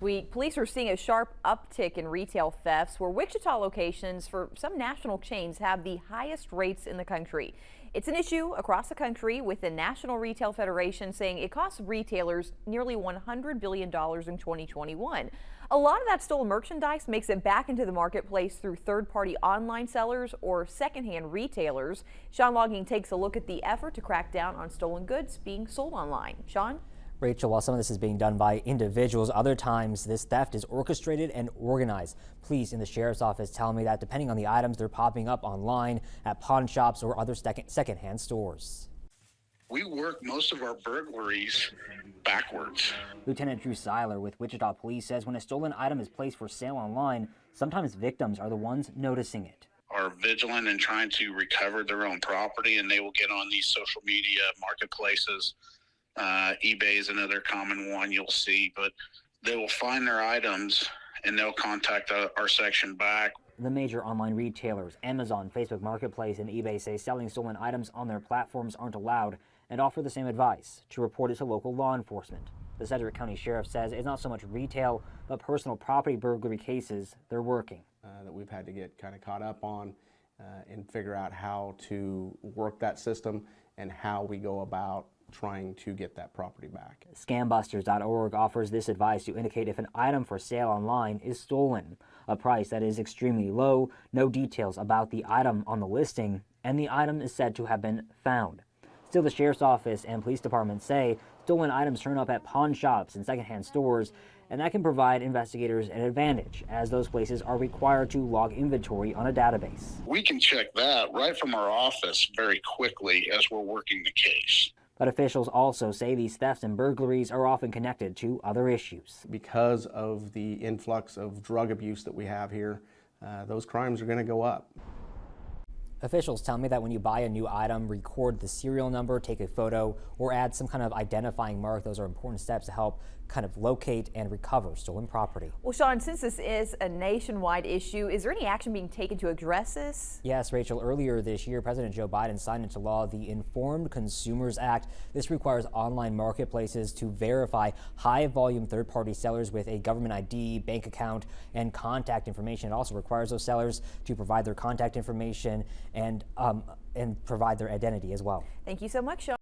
Week, police are seeing a sharp uptick in retail thefts, where Wichita locations for some national chains have the highest rates in the country. It's an issue across the country, with the National Retail Federation saying it costs retailers nearly $100 billion in 2021. A lot of that stolen merchandise makes it back into the marketplace through third-party online sellers or secondhand retailers. Sean Logging takes a look at the effort to crack down on stolen goods being sold online. Sean? Rachel, while some of this is being done by individuals, other times this theft is orchestrated and organized. Police in the sheriff's office tell me that depending on the items, they're popping up online at pawn shops or other secondhand stores. We work most of our burglaries backwards. Lieutenant Drew Seiler with Wichita Police says when a stolen item is placed for sale online, sometimes victims are the ones noticing it. Are vigilant and trying to recover their own property, and they will get on these social media marketplaces. eBay is another common one you'll see, but they will find their items and they'll contact our section back. The major online retailers, Amazon, Facebook Marketplace, and eBay, say selling stolen items on their platforms aren't allowed and offer the same advice: to report it to local law enforcement. The Sedgwick County Sheriff says it's not so much retail, but personal property burglary cases they're working. That we've had to get kind of caught up on and figure out how to work that system and how we go about trying to get that property back. Scambusters.org offers this advice to indicate if an item for sale online is stolen, a price that is extremely low, no details about the item on the listing, and the item is said to have been found. Still, the sheriff's office and police department say stolen items turn up at pawn shops and secondhand stores, and that can provide investigators an advantage, as those places are required to log inventory on a database. We can check that right from our office very quickly as we're working the case. But officials also say these thefts and burglaries are often connected to other issues. Because of the influx of drug abuse that we have here, those crimes are going to go up. Officials tell me that when you buy a new item, record the serial number, take a photo, or add some kind of identifying mark. Those are important steps to help kind of locate and recover stolen property. Well, Sean, since this is a nationwide issue, is there any action being taken to address this? Yes, Rachel. Earlier this year, President Joe Biden signed into law the Informed Consumers Act. This requires online marketplaces to verify high-volume third-party sellers with a government ID, bank account, and contact information. It also requires those sellers to provide their contact information and provide their identity as well. Thank you so much, Sean.